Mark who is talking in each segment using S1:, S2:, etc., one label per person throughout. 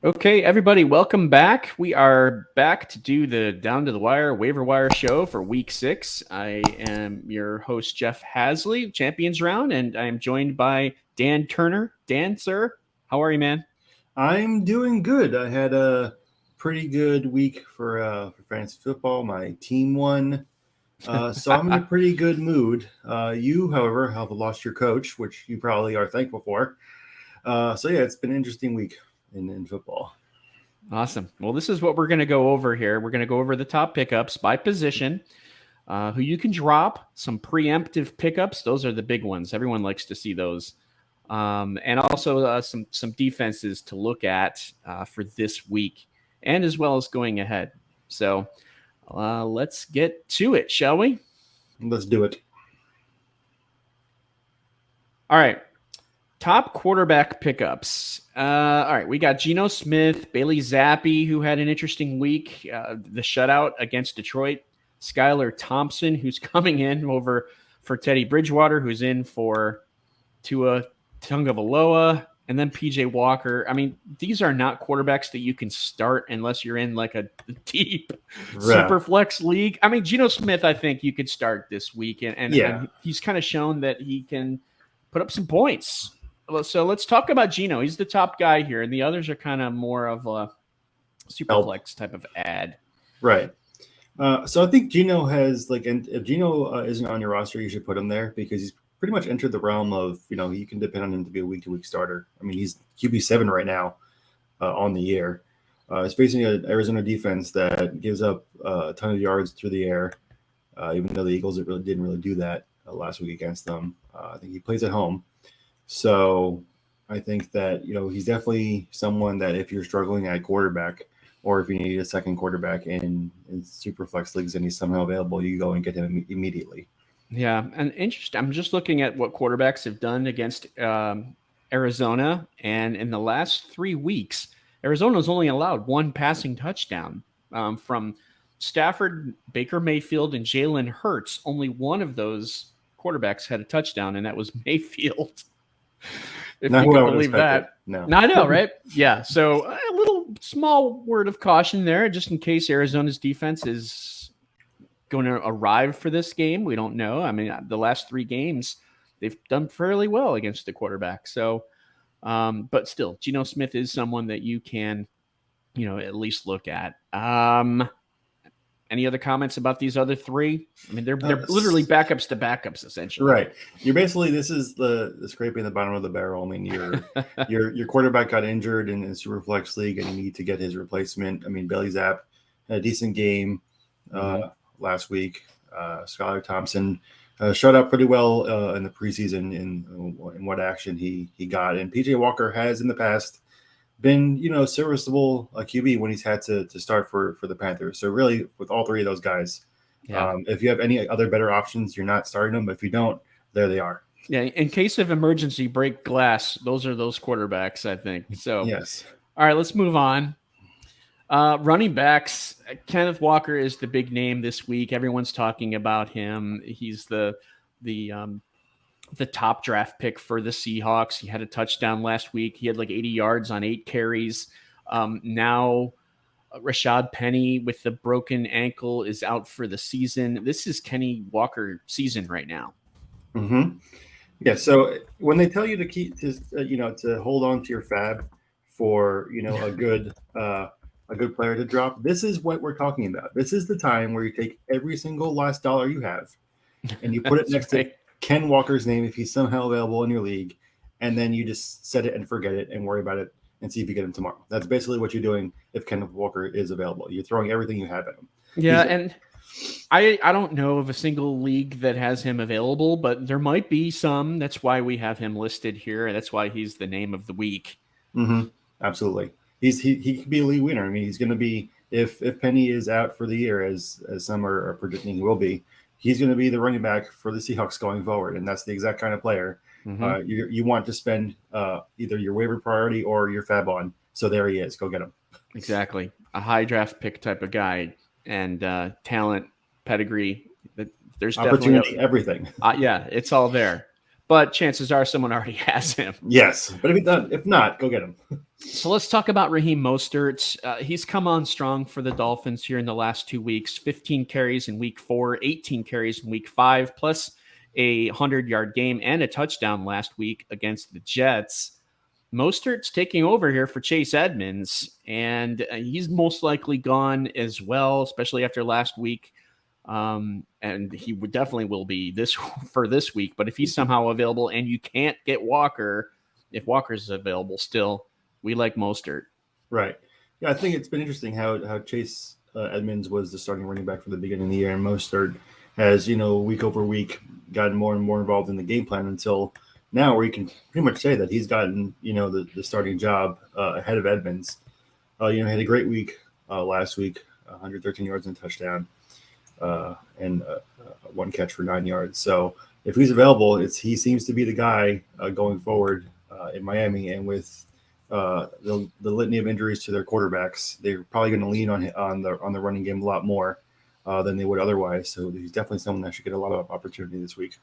S1: Okay, everybody, welcome back. We are back to do the Down to the Wire Waiver Wire show for week 6. I am your host, Jeff Haseley, Champions Round, and I am joined by Dan Turner. Dan, sir, how are you, man?
S2: I'm doing good. I had a pretty good week for fantasy football. My team won, so I'm in a pretty good mood. You, however, have lost your coach, which you probably are thankful for. So yeah, it's been an interesting week in football.
S1: Awesome. Well, this is what we're going to go over here. We're going to go over the top pickups by position, who you can drop, some preemptive pickups. Those are the big ones. Everyone likes to see those. And also some defenses to look at for this week and as well as going ahead. So let's get to it, shall we?
S2: Let's do it.
S1: All right. Top quarterback pickups. All right. We got Geno Smith, Bailey Zappi, who had an interesting week, the shutout against Detroit. Skylar Thompson, who's coming in over for Teddy Bridgewater, who's in for Tua Tagovailoa, and then PJ Walker. I mean, these are not quarterbacks that you can start unless you're in like a deep super flex league. I mean, Geno Smith, I think you could start this week, and he's kind of shown that he can put up some points. So let's talk about Geno. He's the top guy here, and the others are kind of more of a super flex type of ad.
S2: Right. So I think Geno has and if Geno isn't on your roster, you should put him there because he's pretty much entered the realm of, you can depend on him to be a week-to-week starter. I mean, he's QB7 right now on the year. He's facing an Arizona defense that gives up a ton of yards through the air, even though the Eagles didn't really do that last week against them. I think he plays at home. So I think that, he's definitely someone that if you're struggling at quarterback or if you need a second quarterback in super flex leagues and he's somehow available, you go and get him immediately.
S1: Yeah, and interesting. I'm just looking at what quarterbacks have done against Arizona, and in the last 3 weeks, Arizona's only allowed one passing touchdown from Stafford, Baker Mayfield, and Jalen Hurts. Only one of those quarterbacks had a touchdown, and that was Mayfield. If
S2: Not
S1: you can
S2: who I
S1: believe that.
S2: No,
S1: I know, right? Yeah. So a little small word of caution there, just in case Arizona's defense is going to arrive for this game. We don't know. I mean, the last 3 games, they've done fairly well against the quarterback. So, but still, Geno Smith is someone that you can, at least look at. Any other comments about these other 3? I mean, they're literally backups to backups, essentially.
S2: Right. You're basically, this is the scraping the bottom of the barrel. I mean, your quarterback got injured in Superflex League, and you need to get his replacement. I mean, Bailey Zapp had a decent game last week. Skylar Thompson showed up pretty well in the preseason in what action he got. And PJ Walker has in the past been, serviceable QB when he's had to start for the Panthers. So really, with all 3 of those guys, if you have any other better options, you're not starting them. But if you don't, there they are.
S1: Yeah, in case of emergency, break glass. Those are those quarterbacks, I think. So
S2: yes.
S1: All right, let's move on. Running backs, Kenneth Walker is the big name this week. Everyone's talking about him. He's the top draft pick for the Seahawks. He had a touchdown last week. He had like 80 yards on 8 carries. Now Rashad Penny with the broken ankle is out for the season. This is Kenny Walker season right now.
S2: Mm-hmm. Yeah. So when they tell you to keep to hold on to your fab for, a good player to drop, this is what we're talking about. This is the time where you take every single last dollar you have and you put it next to Ken Walker's name if he's somehow available in your league, and then you just set it and forget it and worry about it and see if you get him tomorrow. That's basically what you're doing if Ken Walker is available. You're throwing everything you have at him.
S1: Yeah, and I don't know of a single league that has him available, but there might be some. That's why we have him listed here. That's why he's the name of the week.
S2: Mm-hmm. Absolutely. He could be a league winner. I mean, he's going to be, if Penny is out for the year, as some are predicting he will be, he's going to be the running back for the Seahawks going forward, and that's the exact kind of player you want to spend either your waiver priority or your fab on. So there he is. Go get him.
S1: Exactly. A high draft pick type of guy, and talent, pedigree. There's
S2: opportunity, everything.
S1: Yeah, it's all there. But chances are someone already has him.
S2: Yes, but if not, go get him.
S1: So let's talk about Raheem Mosterts. He's come on strong for the Dolphins here in the last 2 weeks. 15 carries in week 4, 18 carries in week 5, plus a 100-yard game and a touchdown last week against the Jets. Mostert's taking over here for Chase Edmonds, and he's most likely gone as well, especially after last week. And he would definitely will be this week. But if he's somehow available and you can't get Walker, if Walker's available still, we like Mostert.
S2: Right. Yeah, I think it's been interesting how Chase Edmonds was the starting running back from the beginning of the year, and Mostert has, week over week gotten more and more involved in the game plan until now, where you can pretty much say that he's gotten, the starting job ahead of Edmonds. He had a great week last week, 113 yards and a touchdown, and one catch for 9 yards. So if he's available, he seems to be the guy going forward in Miami, and with the litany of injuries to their quarterbacks, they're probably going to lean on the running game a lot more than they would otherwise. So he's definitely someone that should get a lot of opportunity this week.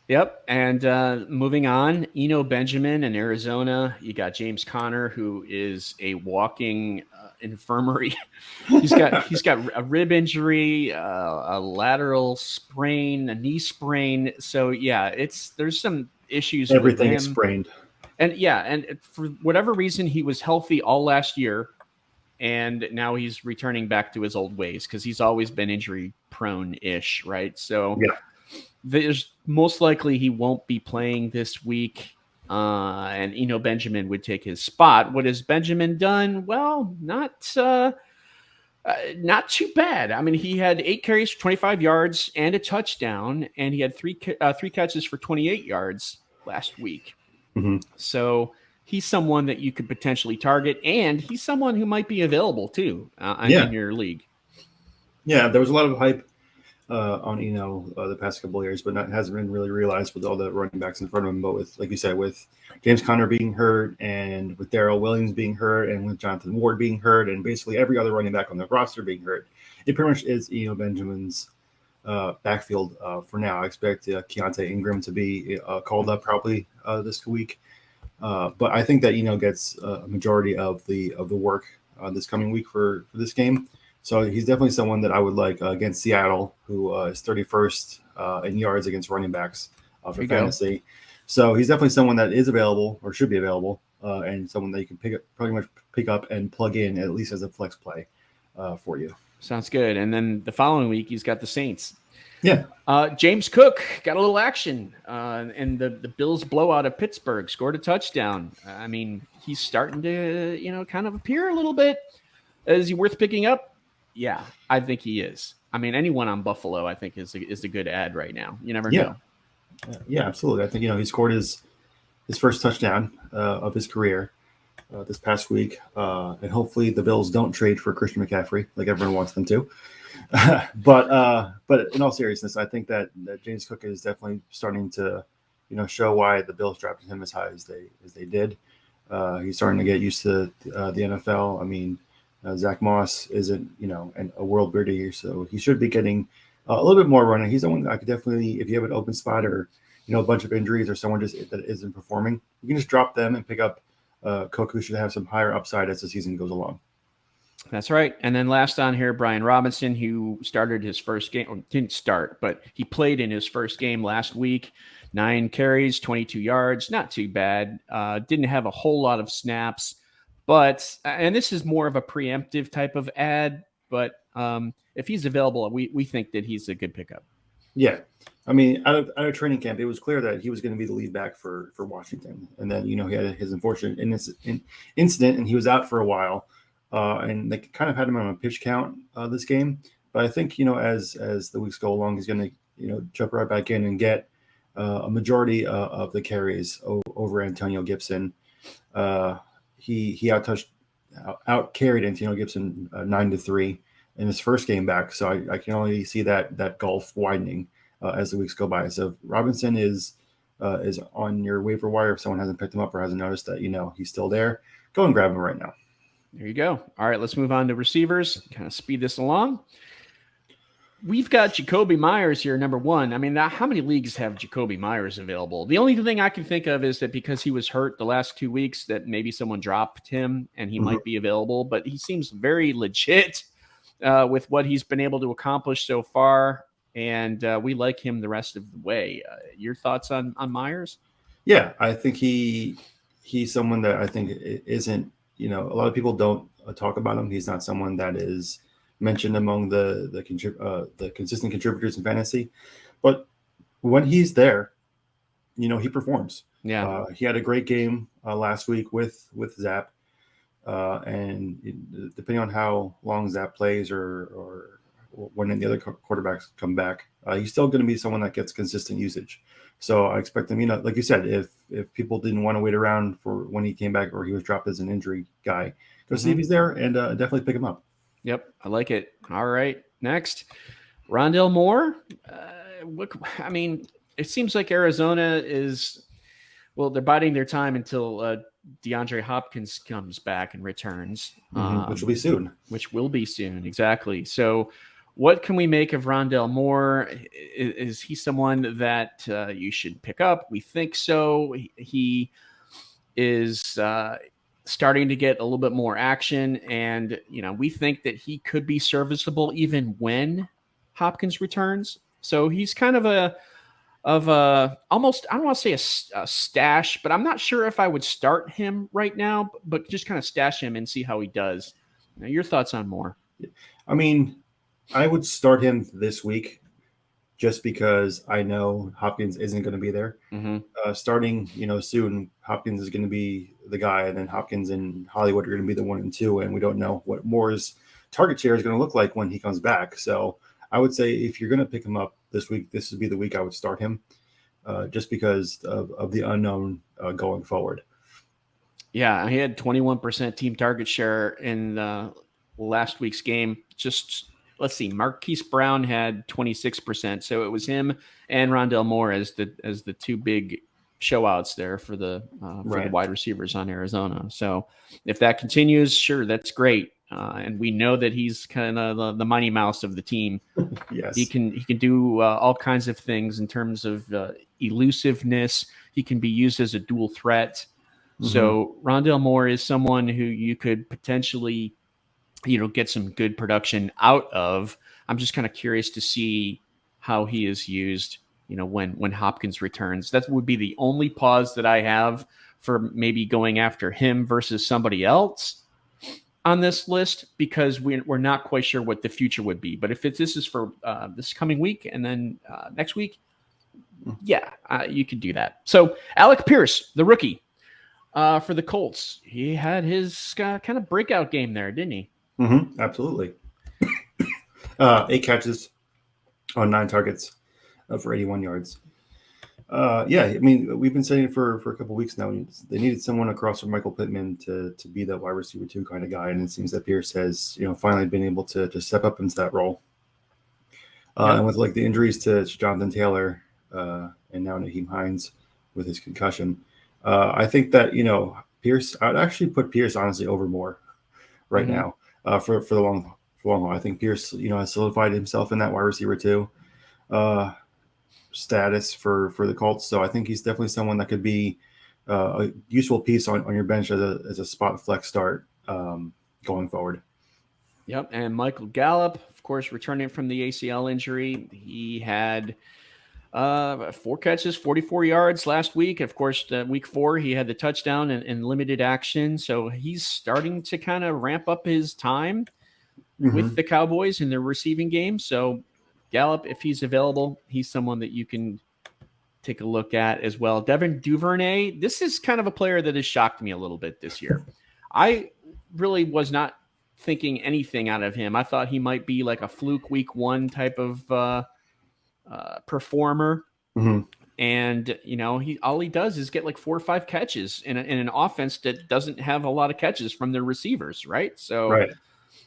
S1: Yep. And moving on, Eno Benjamin in Arizona. You got James Conner, who is a walking infirmary. he's got a rib injury, a lateral sprain, a knee sprain. So yeah, there's some issues.
S2: Everything
S1: with him.
S2: is sprained.
S1: And for whatever reason, he was healthy all last year, and now he's returning back to his old ways because he's always been injury prone-ish, right? So
S2: yeah.
S1: There's most likely he won't be playing this week, and Eno Benjamin would take his spot. What has Benjamin done? Well, not too bad. I mean, he had 8 carries for 25 yards and a touchdown, and he had three catches for 28 yards last week.
S2: Mm-hmm.
S1: So he's someone that you could potentially target, and he's someone who might be available too in your league.
S2: Yeah, there was a lot of hype on the past couple of years, but hasn't been really realized with all the running backs in front of him. But with, like you said, with James Conner being hurt, and with Darrell Williams being hurt, and with Jonathan Ward being hurt, and basically every other running back on the roster being hurt, it pretty much is Eno Benjamin's backfield for now. I expect Keontae Engram to be called up probably this week, but I think that gets a majority of the work this coming week for this game. So he's definitely someone that I would like against Seattle, who is 31st in yards against running backs for fantasy. So he's definitely someone that is available or should be available, and someone that you can pretty much pick up and plug in at least as a flex play for you.
S1: Sounds good. And then the following week, he's got the Saints.
S2: Yeah.
S1: James Cook got a little action, and the Bills blowout of Pittsburgh, scored a touchdown. I mean, he's starting to, kind of appear a little bit. Is he worth picking up? Yeah, I think he is. I mean, anyone on Buffalo, I think, is a good ad right now. You never know.
S2: Yeah, absolutely. I think, he scored his first touchdown of his career this past week. And hopefully the Bills don't trade for Christian McCaffrey like everyone wants them to. But in all seriousness, I think that James Cook is definitely starting to, show why the Bills drafted him as high as they did. He's starting to get used to the NFL. I mean, Zach Moss isn't, a world beater, so he should be getting a little bit more running. He's someone I could definitely, if you have an open spot or, a bunch of injuries or someone just that isn't performing, you can just drop them and pick up Cook, who should have some higher upside as the season goes along.
S1: That's right. And then last on here, Brian Robinson, who started his first game, or didn't start, but he played in his first game last week. 9 carries, 22 yards, not too bad. Didn't have a whole lot of snaps. But, and this is more of a preemptive type of ad, but if he's available, we think that he's a good pickup.
S2: Yeah. I mean, out of training camp, it was clear that he was going to be the lead back for Washington. And then, he had his unfortunate incident, and he was out for a while. And they kind of had him on a pitch count this game. But I think, as the weeks go along, he's going to, jump right back in and get a majority of the carries over Antonio Gibson. He out carried Antonio Gibson 9-3 in his first game back. So I can only see that gulf widening as the weeks go by. So if Robinson is on your waiver wire, if someone hasn't picked him up or hasn't noticed that, he's still there, go and grab him right now.
S1: There you go. All right, let's move on to receivers, kind of speed this along. we've got Jacoby Myers here, number one. I mean, how many leagues have Jacoby Myers available? The only thing I can think of is that because he was hurt the last 2 weeks, that maybe someone dropped him and he might be available. But he seems very legit with what he's been able to accomplish so far. And we like him the rest of the way. Your thoughts on Myers?
S2: Yeah, I think he's someone that I think isn't, a lot of people don't talk about him. He's not someone that is mentioned among the consistent contributors in fantasy, but when he's there, he performs.
S1: Yeah,
S2: he had a great game last week with Zap, and depending on how long Zap plays or when the other quarterbacks come back, he's still going to be someone that gets consistent usage. So I expect him, like you said, if people didn't want to wait around for when he came back or he was dropped as an injury guy, go see if he's there and definitely pick him up.
S1: Yep, I like it. All right, next, Rondelle Moore. It seems like Arizona is, they're biding their time until DeAndre Hopkins comes back and returns.
S2: Which will be soon.
S1: Which will be soon, exactly. So what can we make of Rondelle Moore? Is he someone that you should pick up? We think so. He is starting to get a little bit more action, and we think that he could be serviceable even when Hopkins returns. So he's kind of almost, I don't want to say a stash, but I'm not sure if I would start him right now, but just kind of stash him and see how he does. Your thoughts on Moore?
S2: I mean, I would start him this week just because I know Hopkins isn't going to be there. Starting, soon, Hopkins is going to be the guy, and then Hopkins and Hollywood are going to be the 1 and 2, and we don't know what Moore's target share is going to look like when he comes back. So I would say if you're going to pick him up this week, this would be the week I would start him, just because of the unknown going forward.
S1: Yeah, he had 21% team target share in last week's game. Just let's see, Marquise Brown had 26%, so it was him and Rondelle Moore as the two big showouts there for the wide receivers on Arizona. So if that continues, sure, that's great. And we know that he's kind of the Mighty Mouse of the team.
S2: Yes,
S1: he can do all kinds of things in terms of elusiveness. He can be used as a dual threat. So Rondelle Moore is someone who you could potentially, get some good production out of. I'm just kind of curious to see how he is used, when Hopkins returns. That would be the only pause that I have for maybe going after him versus somebody else on this list, because we're not quite sure what the future would be. But if this is for this coming week and then next week, you could do that. So Alec Pierce, the rookie for the Colts, he had his kind of breakout game there, didn't he?
S2: Absolutely. 8 catches on 9 targets for 81 yards. I mean, we've been saying it for a couple of weeks now. They needed someone across from Michael Pittman to be that wide receiver 2 kind of guy, and it seems that Pierce has finally been able to step up into that role. And with the injuries to Jonathan Taylor and now Naheem Hines with his concussion, I think that Pierce, I'd actually put Pierce honestly over Moore right now for the long haul. I think Pierce has solidified himself in that wide receiver 2 status for the Colts. So I think he's definitely someone that could be a useful piece on your bench as a spot flex start going forward.
S1: Yep. And Michael Gallup, of course, returning from the ACL injury. He had 4 catches, 44 yards last week. Of course, week 4, he had the touchdown and limited action. So he's starting to kind of ramp up his time with the Cowboys in their receiving game. So Gallup, if he's available, he's someone that you can take a look at as well. Devin Duvernay, this is kind of a player that has shocked me a little bit this year. I really was not thinking anything out of him. I thought he might be like a fluke week 1 type of performer. And, all he does is get like 4 or 5 catches in an offense that doesn't have a lot of catches from their receivers. Right. So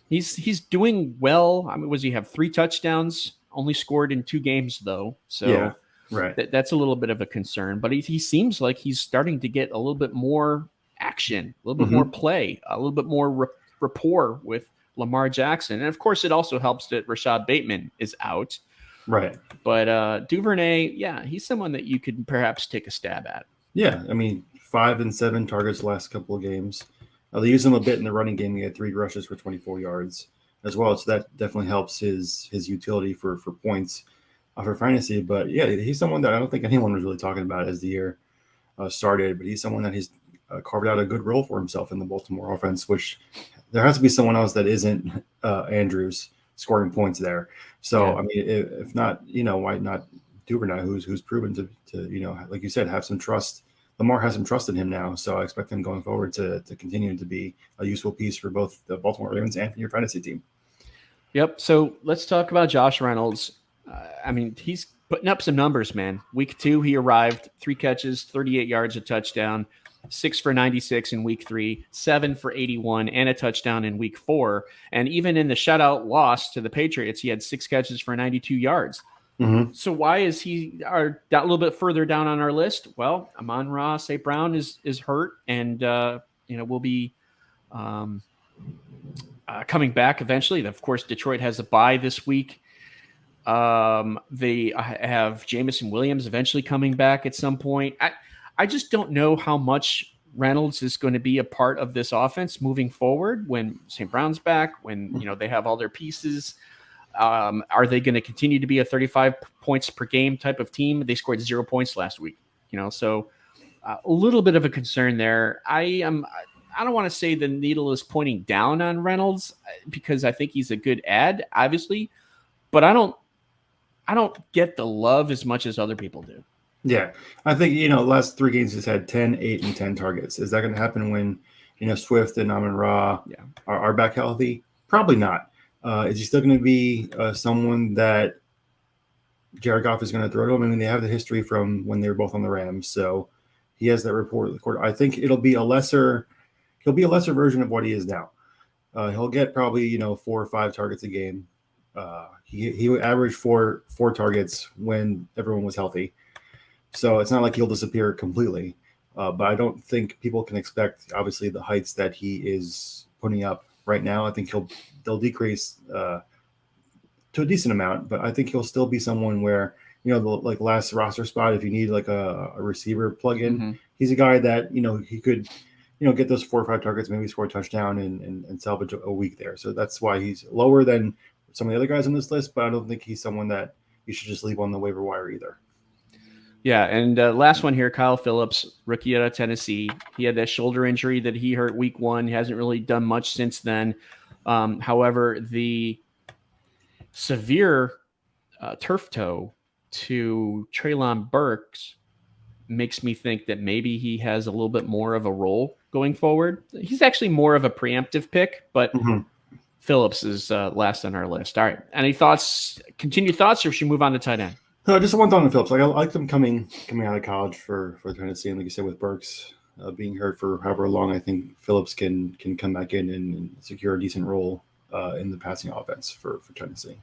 S1: he's doing well. I mean, he have 3 touchdowns, only scored in 2 games though. So that's a little bit of a concern, but he seems like he's starting to get a little bit more action, a little bit more play, a little bit more rapport with Lamar Jackson. And of course, it also helps that Rashad Bateman is out.
S2: Right.
S1: But Duvernay, yeah, he's someone that you could perhaps take a stab at.
S2: Yeah, I mean, 5 and 7 targets the last couple of games. They used him a bit in the running game. He had 3 rushes for 24 yards as well, so that definitely helps his utility for points for fantasy. But yeah, he's someone that I don't think anyone was really talking about as the year started. But he's someone that he's carved out a good role for himself in the Baltimore offense, which there has to be someone else that isn't Andrews scoring points there. So yeah. I mean, if not, why not Duvernay, who's proven to like you said, have some trust. Lamar has some trust in him now, so I expect him going forward to continue to be a useful piece for both the Baltimore Ravens and for your fantasy team.
S1: Yep. So let's talk about Josh Reynolds. I mean, he's putting up some numbers, man. Week 2, he arrived 3 catches, 38 yards, a touchdown, 6 for 96 in week 3, 7 for 81, and a touchdown in week 4. And even in the shutout loss to the Patriots, he had 6 catches for 92 yards. Mm-hmm. So why is he a little bit further down on our list? Well, Amon-Ra St. Brown is hurt, and will be coming back eventually. Of course, Detroit has a bye this week. They have Jameson Williams eventually coming back at some point. I just don't know how much Reynolds is going to be a part of this offense moving forward when St. Brown's back, when they have all their pieces. Are they going to continue to be a 35 points per game type of team? They scored 0 points last week, so a little bit of a concern there. I don't want to say the needle is pointing down on Reynolds because I think he's a good ad, obviously, but I don't get the love as much as other people do.
S2: Yeah, I think, last 3 games he's had 10, 8, and 10 targets. Is that going to happen when, Swift and Amon-Ra are back healthy? Probably not. Is he still going to be someone that Jared Goff is going to throw to him? I mean, they have the history from when they were both on the Rams, so he has that report. I think he'll be a lesser version of what he is now. He'll get probably 4 or 5 targets a game. He would average four targets when everyone was healthy, so it's not like he'll disappear completely. But I don't think people can expect obviously the heights that he is putting up right now. I think they'll decrease to a decent amount, but I think he'll still be someone where, the last roster spot, if you need like a receiver plug-in, he's a guy that, he could, get those 4 or 5 targets, maybe score a touchdown and salvage a week there. So that's why he's lower than some of the other guys on this list, but I don't think he's someone that you should just leave on the waiver wire either.
S1: Yeah, and last one here, Kyle Phillips, rookie out of Tennessee. He had that shoulder injury that he hurt week 1. He hasn't really done much since then. However, the severe turf toe to Treylon Burks makes me think that maybe he has a little bit more of a role going forward. He's actually more of a preemptive pick, but Phillips is last on our list. All right, any thoughts? Continued thoughts, or should we move on to tight end?
S2: No, just one thought on Phillips. I like them coming out of college for Tennessee, and like you said, with Burks being hurt for however long, I think Phillips can come back in and secure a decent role in the passing offense for Tennessee.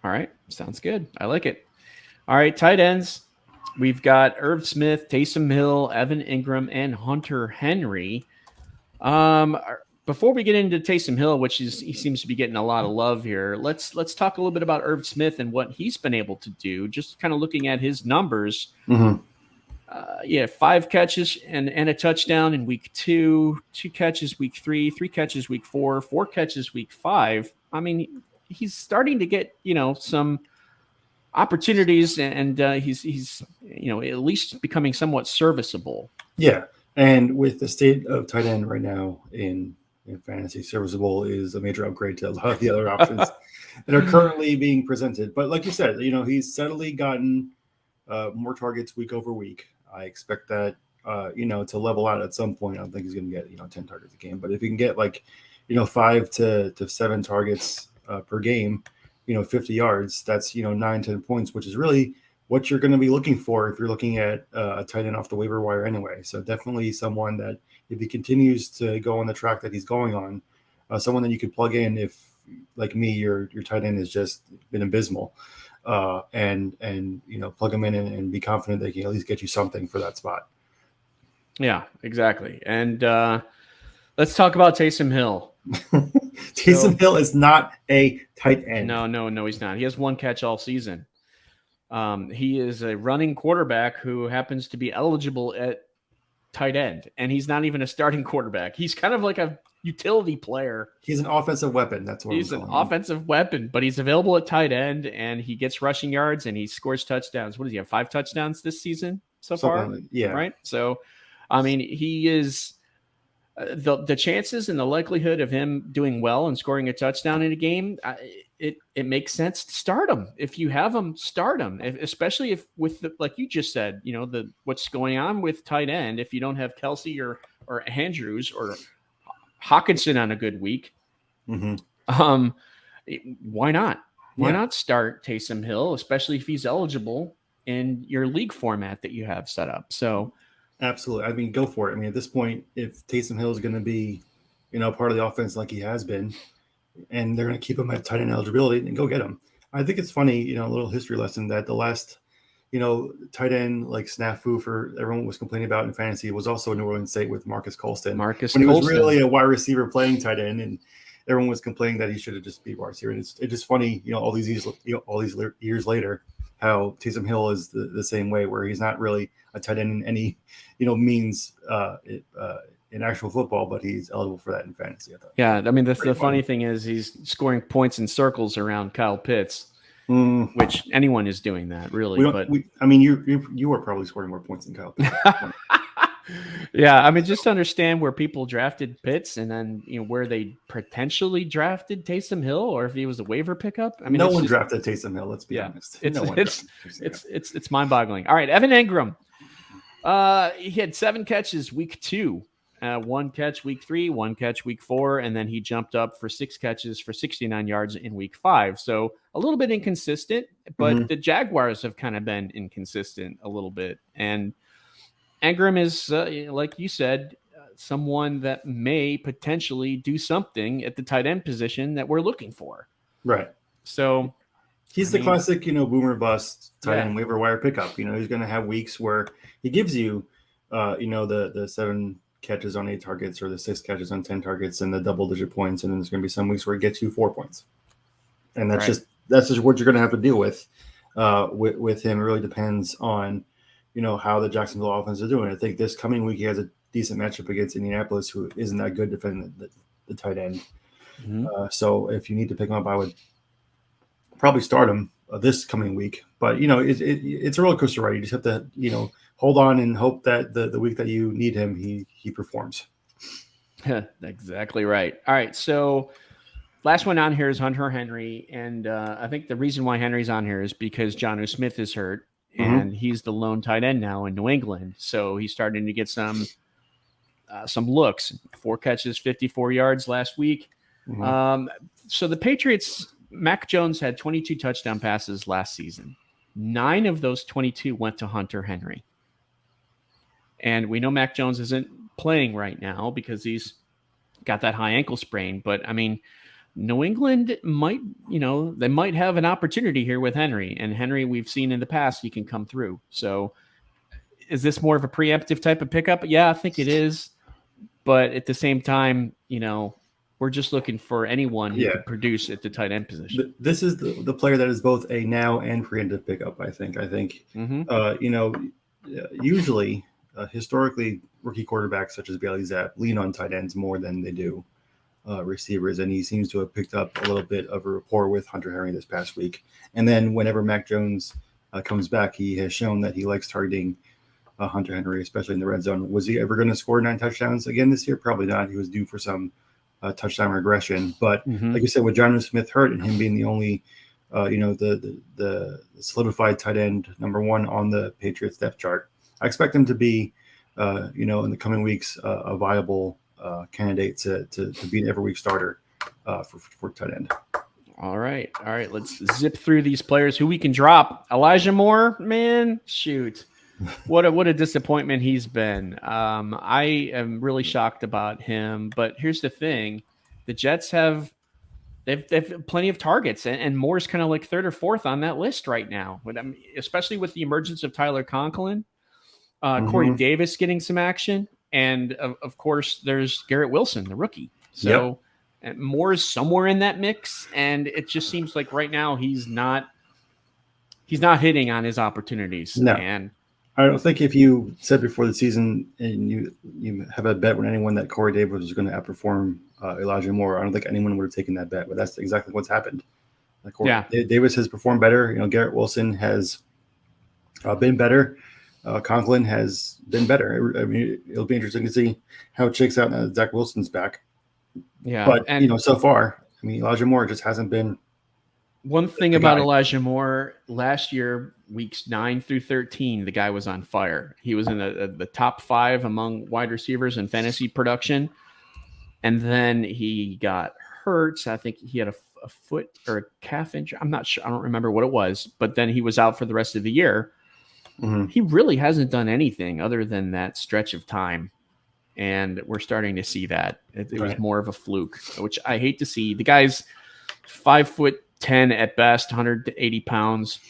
S2: All
S1: right, sounds good. I like it. All right, tight ends. We've got Irv Smith, Taysom Hill, Evan Engram, and Hunter Henry. Before we get into Taysom Hill, he seems to be getting a lot of love here, let's talk a little bit about Irv Smith and what he's been able to do. Just kind of looking at his numbers. 5 catches and a touchdown in week 2, 2 catches week 3, 3 catches week 4, 4 catches week 5. I mean, he's starting to get some opportunities, and he's at least becoming somewhat serviceable.
S2: Yeah, and with the state of tight end right now in fantasy, serviceable is a major upgrade to a lot of the other options that are currently being presented. But like you said, he's steadily gotten more targets week over week. I expect that to level out at some point. I don't think he's going to get 10 targets a game, but if he can get 5 to 7 targets per game, 50 yards, that's 9-10 points, which is really what you're going to be looking for if you're looking at a tight end off the waiver wire anyway. So definitely someone that, if he continues to go on the track that he's going on, someone that you could plug in if, like me, your tight end has just been abysmal, and plug him in and be confident they can at least get you something for that spot.
S1: Yeah, exactly. And let's talk about Taysom Hill.
S2: Taysom Hill is not a tight end.
S1: No, he's not. He has one catch all season. He is a running quarterback who happens to be eligible at tight end, and he's not even a starting quarterback. He's kind of like a utility player.
S2: He's an offensive weapon. That's what
S1: he's an offensive weapon, but he's available at tight end, and he gets rushing yards and he scores touchdowns. What does he have? 5 touchdowns this season so far?
S2: Yeah.
S1: Right. So, I mean, he is the chances and the likelihood of him doing well and scoring a touchdown in a game. It makes sense to start him. If you have him, start him, especially if with like you just said, what's going on with tight end. If you don't have Kelsey or Andrews or Hawkinson on a good week, why not? Why not start Taysom Hill, especially if he's eligible in your league format that you have set up? So
S2: absolutely. I mean, go for it. I mean, at this point, if Taysom Hill is going to be, part of the offense like he has been, and they're going to keep him at tight end eligibility, and go get him. I think it's funny, a little history lesson that the last, tight end like snafu for everyone was complaining about in fantasy was also in New Orleans State with Marcus Colston. When he was really a wide receiver playing tight end, and everyone was complaining that he should have just be wide receiver. And it's just funny, all these years later, how Taysom Hill is the same way, where he's not really a tight end in any, means in actual football, but he's eligible for that in fantasy.
S1: Yeah, I mean, the funny thing is he's scoring points in circles around Kyle Pitts, which anyone is doing that, really.
S2: You are probably scoring more points than Kyle Pitts.
S1: Yeah, I mean, just to understand where people drafted Pitts and then where they potentially drafted Taysom Hill, or if he was a waiver pickup. I mean,
S2: no one drafted Taysom Hill. Let's be honest.
S1: It's mind-boggling. All right, Evan Engram. He had 7 catches week 2. 1 catch week 3, 1 catch week 4, and then he jumped up for 6 catches for 69 yards in week 5. So a little bit inconsistent, but the Jaguars have kind of been inconsistent a little bit. And Engram is, like you said, someone that may potentially do something at the tight end position that we're looking for.
S2: Right.
S1: So
S2: he's the classic, boomer bust tight end waiver wire pickup. He's going to have weeks where he gives you, the 7 catches on 8 targets or the 6 catches on 10 targets and the double-digit points, and then there's going to be some weeks where it gets you 4 points, and that's just what you're going to have to deal with him. It really depends on how the Jacksonville offense is doing. I think this coming week he has a decent matchup against Indianapolis, who isn't that good defending the tight end. So if you need to pick him up, I would probably start him this coming week. But it's a roller coaster ride. You just have to hold on and hope that the week that you need him, he performs.
S1: Exactly right. All right, so last one on here is Hunter Henry, and I think the reason why Henry's on here is because Geno Smith is hurt, and he's the lone tight end now in New England. So he's starting to get some looks. 4 catches, 54 yards last week. So the Patriots, Mac Jones had 22 touchdown passes last season. 9 of those 22 went to Hunter Henry. And we know Mac Jones isn't playing right now because he's got that high ankle sprain. But, I mean, New England might, they might have an opportunity here with Henry. And Henry, we've seen in the past, he can come through. So is this more of a preemptive type of pickup? Yeah, I think it is. But at the same time, we're just looking for anyone who could produce at the tight end position.
S2: This is the player that is both a now and preemptive pickup, I think. Usually, historically, rookie quarterbacks such as Bailey Zapp lean on tight ends more than they do receivers, and he seems to have picked up a little bit of a rapport with Hunter Henry this past week. And then whenever Mac Jones comes back, he has shown that he likes targeting Hunter Henry, especially in the red zone. Was he ever going to score 9 touchdowns again this year? Probably not. He was due for some touchdown regression. But like you said, with Geno Smith hurt and him being the only, the solidified tight end number 1 on the Patriots depth chart, I expect him to be, in the coming weeks, a viable candidate to be an every week starter for tight end.
S1: All right. Let's zip through these players who we can drop. Elijah Moore, man, shoot. What a disappointment he's been. I am really shocked about him. But here's the thing: the Jets have plenty of targets, and Moore's kind of like 3rd or 4th on that list right now. But especially with the emergence of Tyler Conklin, Corey Davis getting some action, and of course there's Garrett Wilson, the rookie. So And Moore's somewhere in that mix, and it just seems like right now he's not hitting on his opportunities.
S2: No.
S1: And
S2: I don't think if you said before the season and you have a bet with anyone that Corey Davis was going to outperform Elijah Moore, I don't think anyone would have taken that bet. But that's exactly what's happened. Like Davis has performed better. Garrett Wilson has been better. Conklin has been better. I mean, it'll be interesting to see how it shakes out now that Zach Wilson's back.
S1: Yeah,
S2: but so far, I mean, Elijah Moore just hasn't been.
S1: One thing about Elijah Moore last year, weeks 9 through 13, the guy was on fire. He was in the top 5 among wide receivers in fantasy production, and then he got hurt. I think he had a foot or a calf injury. I'm not sure. I don't remember what it was, but then he was out for the rest of the year. Mm-hmm. He really hasn't done anything other than that stretch of time. And we're starting to see that. It was more of a fluke, which I hate to see. The guy's 5'10" at best, 180 pounds.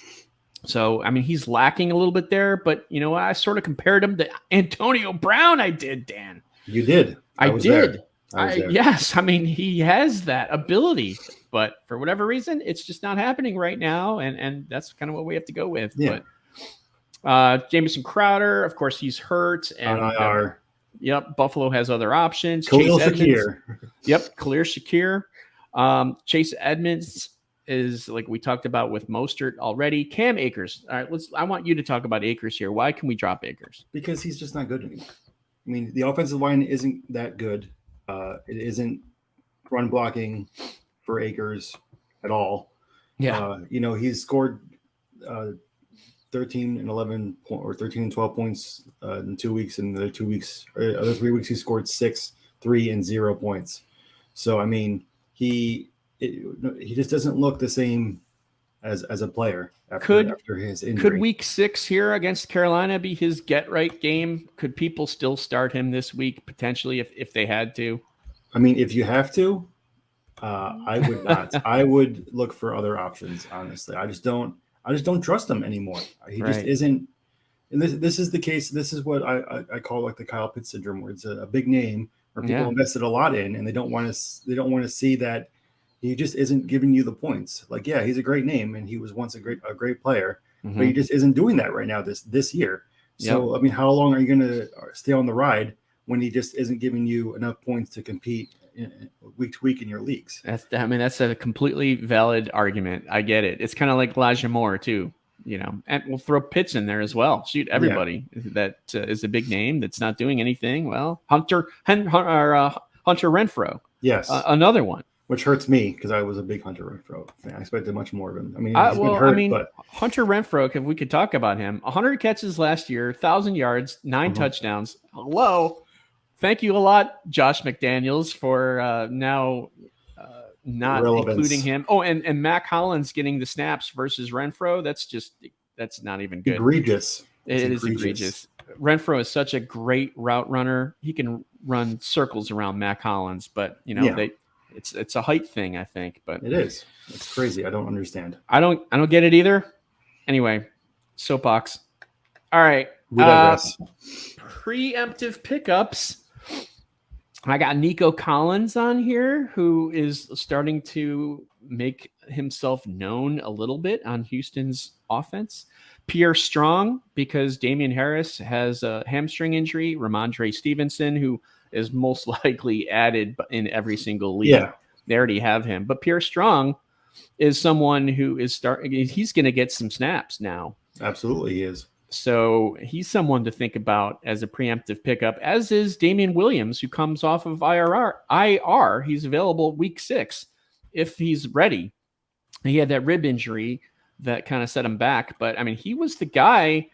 S1: So, I mean, he's lacking a little bit there. But, I sort of compared him to Antonio Brown. I did, Dan.
S2: You did.
S1: I did. Yes. I mean, he has that ability. But for whatever reason, it's just not happening right now. And that's kind of what we have to go with.
S2: Yeah.
S1: But Jamison Crowder, of course, he's hurt. And yep, Buffalo has other options.
S2: Khalil Shakir.
S1: Yep, Khalil Shakir. Chase Edmonds is like we talked about with Mostert already. Cam Akers. All right, I want you to talk about Akers here. Why can we drop Akers?
S2: Because he's just not good anymore. I mean, the offensive line isn't that good. It isn't run blocking for Akers at all.
S1: Yeah.
S2: He's scored 13 and 11 or 13 and 12 points in 2 weeks, and the 2 weeks or other 3 weeks he scored 6, 3, and 0 points. So I mean, he just doesn't look the same as a player after his injury.
S1: Could week 6 here against Carolina be his get right game? Could people still start him this week potentially if they had to?
S2: I mean, if you have to, I would not. I would look for other options. Honestly, I just don't trust him anymore. He just isn't. And this is the case. This is what I call like the Kyle Pitts syndrome, where it's a big name where people invested a lot in, and they don't want to see that he just isn't giving you the points. Like, yeah, he's a great name, and he was once a great player, but he just isn't doing that right now this year. So I mean, how long are you going to stay on the ride when he just isn't giving you enough points to compete week to week in your leagues?
S1: That's a completely valid argument. I get it. It's kind of like Elijah Moore too, and we'll throw Pitts in there as well. Shoot, everybody that is a big name that's not doing anything. Well, Hunter Renfro.
S2: Yes.
S1: Another one.
S2: Which hurts me because I was a big Hunter Renfro fan. I expected much more of him. I mean, he's been hurt, but
S1: Hunter Renfro, if we could talk about him, 100 catches last year, 1,000 yards, 9 touchdowns. Hello. Thank you a lot, Josh McDaniels, for now not including him. Oh, and Mac Hollins getting the snaps versus Renfro. That's not even good.
S2: Egregious.
S1: It is egregious. Renfro is such a great route runner. He can run circles around Mac Hollins, but it's a height thing, I think. But
S2: it is. It's crazy. I don't understand.
S1: I don't get it either. Anyway, soapbox. All right.
S2: We digress.
S1: Preemptive pickups. I got Nico Collins on here, who is starting to make himself known a little bit on Houston's offense. Pierre Strong, because Damian Harris has a hamstring injury. Ramondre Stevenson, who is most likely added in every single league.
S2: Yeah.
S1: They already have him. But Pierre Strong is someone who is he's going to get some snaps now.
S2: Absolutely, he is.
S1: So he's someone to think about as a preemptive pickup, as is Damian Williams, who comes off of IR. He's available week 6 if he's ready. He had that rib injury that kind of set him back. But, I mean, he was the guy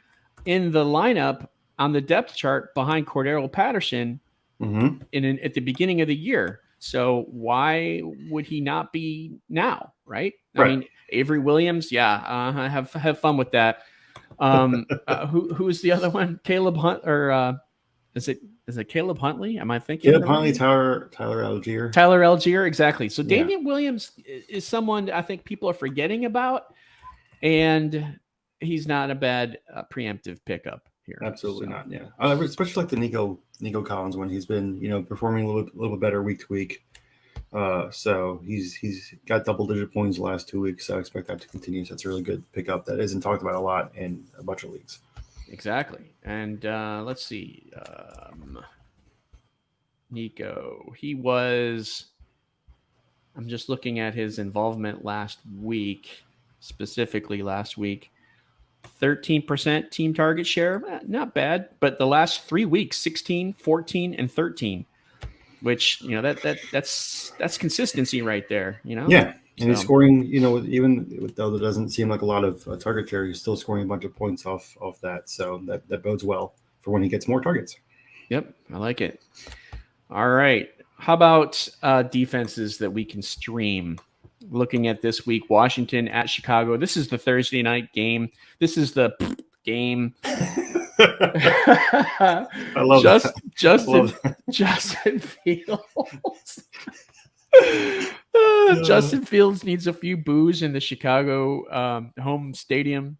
S1: in the lineup on the depth chart behind Cordero Patterson at the beginning of the year. So why would he not be now, right? I mean, Avery Williams, have fun with that. Who's the other one? Caleb Hunt, or is it Caleb Huntley? Am I thinking?
S2: Caleb Huntley, Tyler Algier.
S1: Tyler Algier, exactly. So Damian Williams is someone I think people are forgetting about, and he's not a bad preemptive pickup here.
S2: Absolutely not. Yeah, especially like the Nico Collins one. He's been performing a little bit better week to week. So he's got double-digit points the last 2 weeks. So I expect that to continue. So that's a really good pickup that isn't talked about a lot in a bunch of leagues.
S1: Exactly. And let's see. Nico, I'm just looking at his involvement last week, specifically last week. 13% team target share, not bad. But the last 3 weeks, 16, 14, and 13, which, that's consistency right there,
S2: Yeah. And he's scoring, even though there doesn't seem like a lot of target share, he's still scoring a bunch of points off that. So that bodes well for when he gets more targets.
S1: Yep, I like it. All right. How about defenses that we can stream? Looking at this week, Washington at Chicago. This is the Thursday night game. This is the game.
S2: I love that.
S1: Justin Fields. Justin Fields needs a few boos in the Chicago home stadium,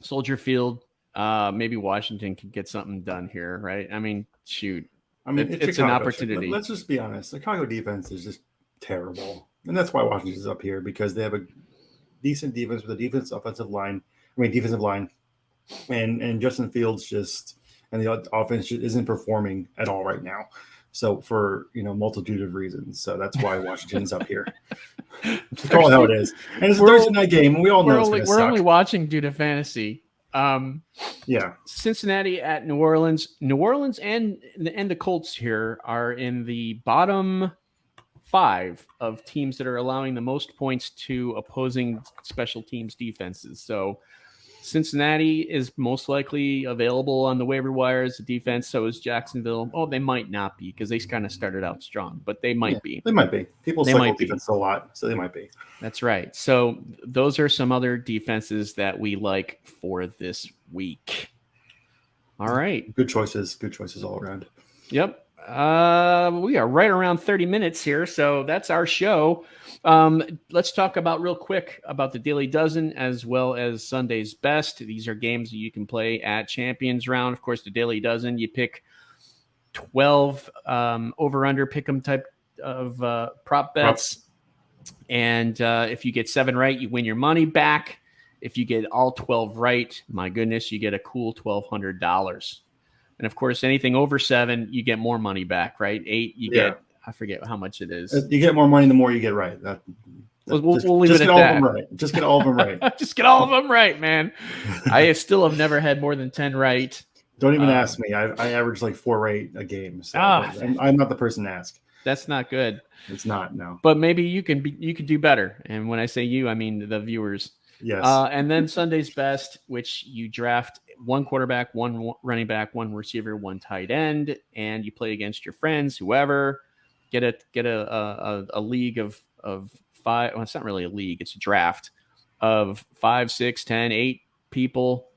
S1: Soldier Field. Maybe Washington can get something done here, right? I mean, shoot. It's an opportunity.
S2: Let's just be honest. Chicago defense is just terrible. And that's why Washington's up here, because they have a decent defense with a defensive line. And Justin Fields and the offense just isn't performing at all right now. So for multitude of reasons. So that's why Washington's up here. Just call it how it is. And it's a Thursday night game, and we all know
S1: we're only watching due to fantasy.
S2: Yeah.
S1: Cincinnati at New Orleans. New Orleans and the Colts here are in the bottom 5 of teams that are allowing the most points to opposing special teams defenses. So Cincinnati is most likely available on the waiver wire as a defense. So is Jacksonville. Oh, they might not be, because they kind of started out strong, but they might be.
S2: They might be. People cycle defense a lot, so they might be.
S1: That's right. So those are some other defenses that we like for this week. All right.
S2: Good choices all around.
S1: Yep. We are right around 30 minutes here, so that's our show. Let's talk about real quick about the Daily Dozen as well as Sunday's Best. These are games that you can play at Champions Round. Of course, the Daily Dozen, you pick 12 over-under pick-em type of prop bets. And if you get 7 right, you win your money back. If you get all 12 right, my goodness, you get a cool $1,200. And of course, anything over 7, you get more money back, right? 8, you get, I forget how much it is.
S2: You get more money the more you get right.
S1: We'll leave it at that.
S2: Just get all of them right.
S1: Just get all of them right, man. I still have never had more than 10 right.
S2: Don't even ask me. I average like 4 right a game. So I'm not the person to ask.
S1: That's not good.
S2: It's not, no.
S1: But maybe you can do better. And when I say you, I mean the viewers.
S2: Yes.
S1: And then Sunday's Best, which you draft 1 quarterback, 1 running back, 1 receiver, 1 tight end, and you play against your friends, whoever. Get a league of 5. Well, it's not really a league; it's a draft of 5, 6, 10, 8 people,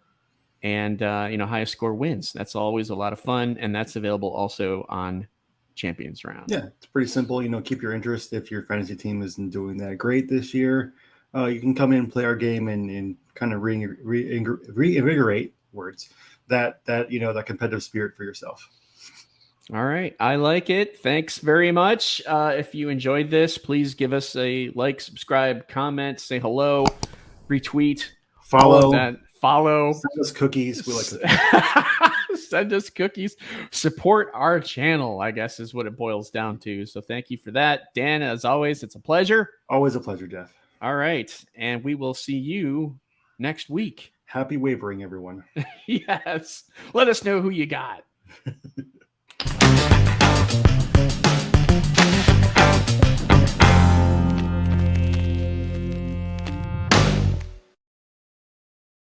S1: and highest score wins. That's always a lot of fun, and that's available also on Champions Round.
S2: Yeah, it's pretty simple. Keep your interest. If your fantasy team isn't doing that great this year, you can come in and play our game and kind of reinvigorate that competitive spirit for yourself.
S1: All right. I like it. Thanks very much. If you enjoyed this, please give us a like, subscribe, comment, say hello, retweet,
S2: follow.
S1: Send
S2: us cookies. We like cookies.
S1: Send us cookies. Support our channel, I guess, is what it boils down to. So thank you for that. Dan, as always, it's a pleasure.
S2: Always a pleasure, Jeff.
S1: All right. And we will see you next week.
S2: Happy wavering, everyone.
S1: Yes. Let us know who you got.